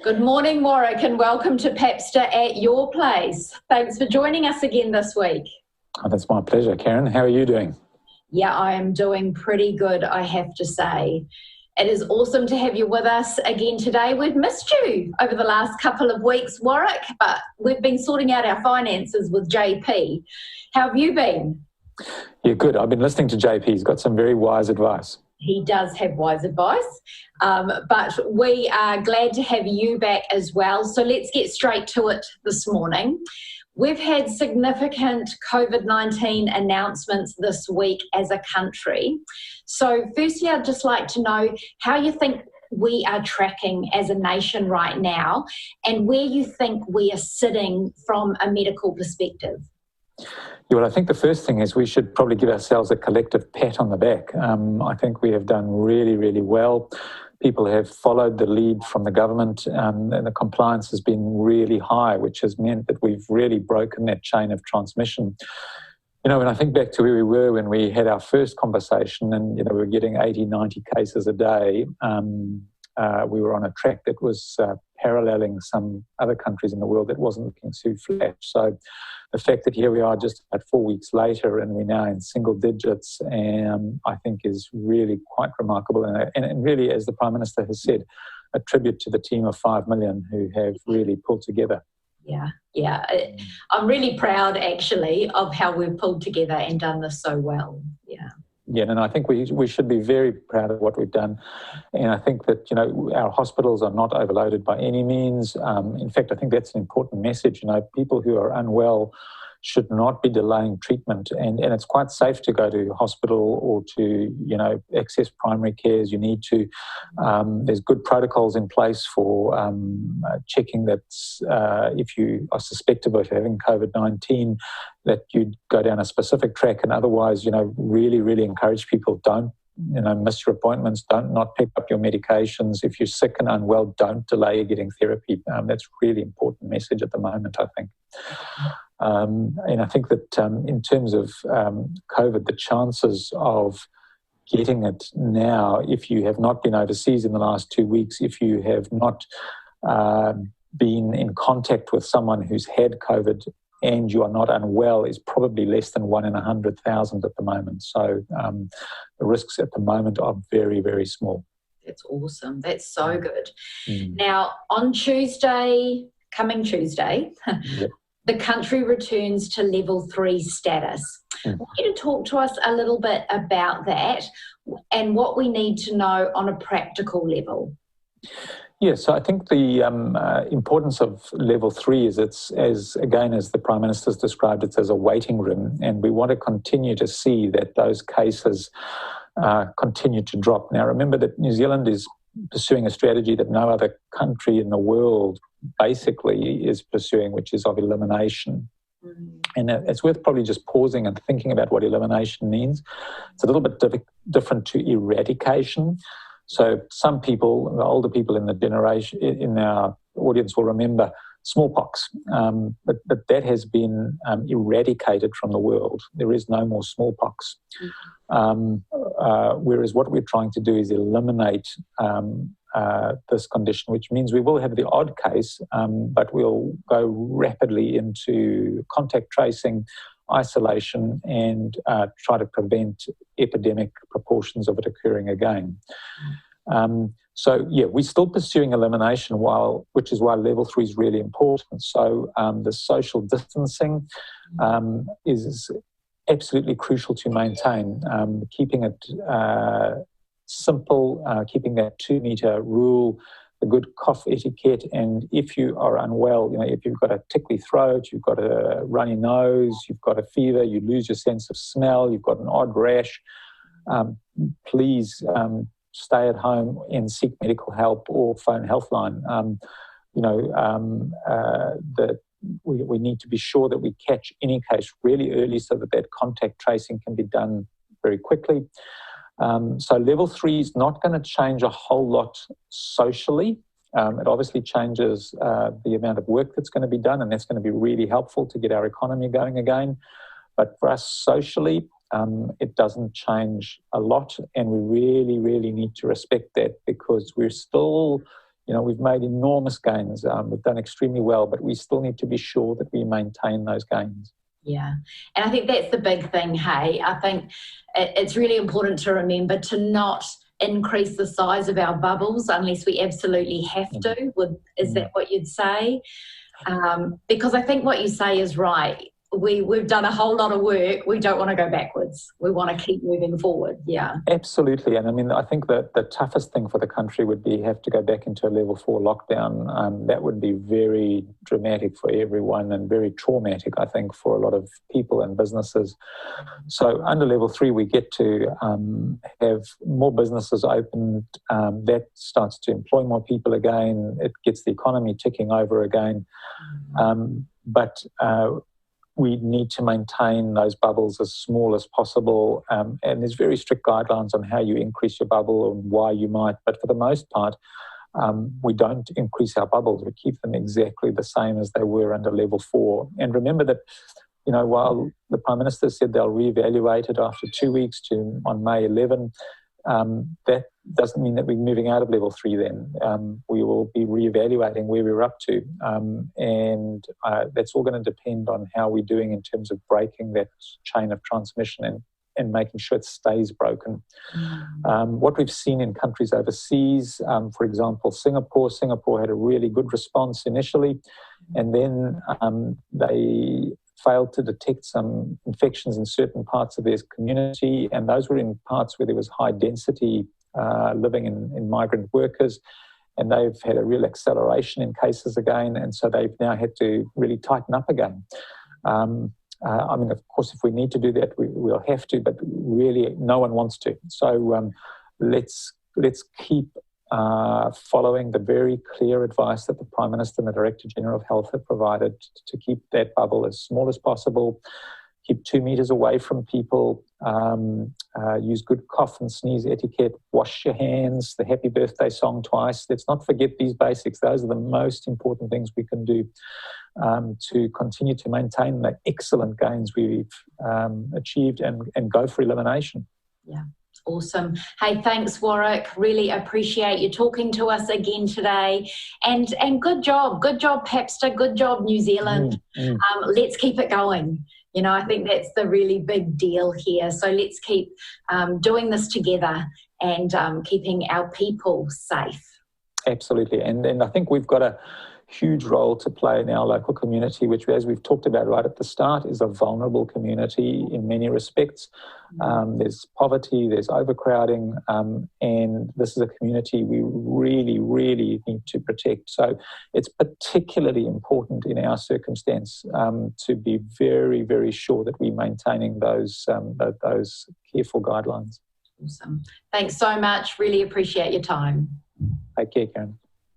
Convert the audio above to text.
Good morning, Warwick, and welcome to Papster at your place. Thanks for joining us again this week. Oh, that's my pleasure, Karen. How are you doing? Yeah, I am doing pretty good, I have to say. It is awesome to have you with us again today. We've missed you over the last couple of weeks, Warwick, but we've been sorting out our finances with JP. How have you been? Yeah, good. I've been listening to JP. He's got some very wise advice. He does have wise advice, but we are glad to have you back as well. So let's get straight to it this morning. We've had significant COVID-19 announcements this week as a country. So firstly, I'd just like to know how you think we are tracking as a nation right now and where you think we are sitting from a medical perspective. Yeah, well, I think the first thing is we should probably give ourselves a collective pat on the back. I think we have done really, really well. People have followed the lead from the government, and the compliance has been really high, which has meant that we've really broken that chain of transmission. You know, when I think back to where we were when we had our first conversation and, we were getting 80, 90 cases a day, we were on a track that was paralleling some other countries in the world that wasn't looking too flat. So the fact that here we are just about 4 weeks later and we're now in single digits, I think is really quite remarkable. And really, as the Prime Minister has said, a tribute to the team of 5 million who have really pulled together. Yeah. I'm really proud, actually, of how we've pulled together and done this so well. Yeah, and I think we should be very proud of what we've done. And I think that, our hospitals are not overloaded by any means. In fact, I think that's an important message. People who are unwell should not be delaying treatment. And it's quite safe to go to hospital or to, access primary care as you need to. There's good protocols in place for checking that if you are suspected of having COVID-19, that you go down a specific track, and otherwise, really, really encourage people, don't miss your appointments, don't not pick up your medications. If you're sick and unwell, don't delay getting therapy. That's a really important message at the moment, I think. And I think that in terms of COVID, the chances of getting it now, if you have not been overseas in the last 2 weeks, if you have not been in contact with someone who's had COVID and you are not unwell, is probably less than 1 in 100,000 at the moment. So the risks at the moment are very, very small. That's awesome. That's so good. Now, on coming Tuesday, Yep. The country returns to level 3 status. I want you to talk to us a little bit about that and what we need to know on a practical level. Yeah, so I think the importance of level 3 is as the Prime Minister's described it, as a waiting room, and we want to continue to see that those cases continue to drop. Now, remember that New Zealand is pursuing a strategy that no other country in the world basically is pursuing, which is of elimination. And it's worth probably just pausing and thinking about what elimination means. It's a little bit different to eradication. So some people, the older people in our audience will remember smallpox, but that has been eradicated from the world. There is no more smallpox. Whereas what we're trying to do is eliminate this condition, which means we will have the odd case, but we'll go rapidly into contact tracing, isolation, and try to prevent epidemic proportions of it occurring again. We're still pursuing elimination, which is why level 3 is really important. So the social distancing is absolutely crucial to maintain, keeping it simple, keeping that 2-metre rule, the good cough etiquette, and if you are unwell, if you've got a tickly throat, you've got a runny nose, you've got a fever, you lose your sense of smell, you've got an odd rash, please stay at home and seek medical help or phone Healthline. We need to be sure that we catch any case really early so that contact tracing can be done very quickly. So level 3 is not going to change a whole lot socially. It obviously changes the amount of work that's going to be done, and that's going to be really helpful to get our economy going again. But for us socially, it doesn't change a lot, and we really, really need to respect that, because we're still, we've made enormous gains. We've done extremely well, but we still need to be sure that we maintain those gains. Yeah, and I think that's the big thing, hey. I think it's really important to remember to not increase the size of our bubbles unless we absolutely have to. Is that what you'd say? Because I think what you say is right. We've done a whole lot of work. We don't want to go backwards. We want to keep moving forward. Yeah. Absolutely. And I mean, I think that the toughest thing for the country would be have to go back into a level 4 lockdown. That would be very dramatic for everyone and very traumatic, I think, for a lot of people and businesses. So under level 3, we get to have more businesses opened. That starts to employ more people again. It gets the economy ticking over again. But we need to maintain those bubbles as small as possible. And there's very strict guidelines on how you increase your bubble and why you might. But for the most part, we don't increase our bubbles. We keep them exactly the same as they were under level 4. And remember that, while the Prime Minister said they'll reevaluate it after 2 weeks on May 11, that doesn't mean that we're moving out of level 3 then. We will be reevaluating where we're up to. And that's all going to depend on how we're doing in terms of breaking that chain of transmission and making sure it stays broken. What we've seen in countries overseas, for example, Singapore had a really good response initially, and then they failed to detect some infections in certain parts of their community, and those were in parts where there was high density living in migrant workers, and they've had a real acceleration in cases again, and so they've now had to really tighten up again. I mean, of course, if we need to do that, we'll have to, but really no one wants to. So let's keep following the very clear advice that the Prime Minister and the Director General of Health have provided to keep that bubble as small as possible, keep 2 meters away from people, use good cough and sneeze etiquette, wash your hands, the happy birthday song twice. Let's not forget these basics. Those are the most important things we can do to continue to maintain the excellent gains we've achieved and go for elimination. Yeah. Awesome. Hey, thanks, Warwick. Really appreciate you talking to us again today. And good job, Papster. Good job, New Zealand. Let's keep it going. I think that's the really big deal here. So let's keep doing this together and keeping our people safe. Absolutely. And I think we've got a huge role to play in our local community, which, as we've talked about right at the start, is a vulnerable community in many respects. There's poverty, there's overcrowding, and this is a community we really, really need to protect. So it's particularly important in our circumstance to be very, very sure that we're maintaining those careful guidelines. Awesome. Thanks so much. Really appreciate your time. Take care, Karen.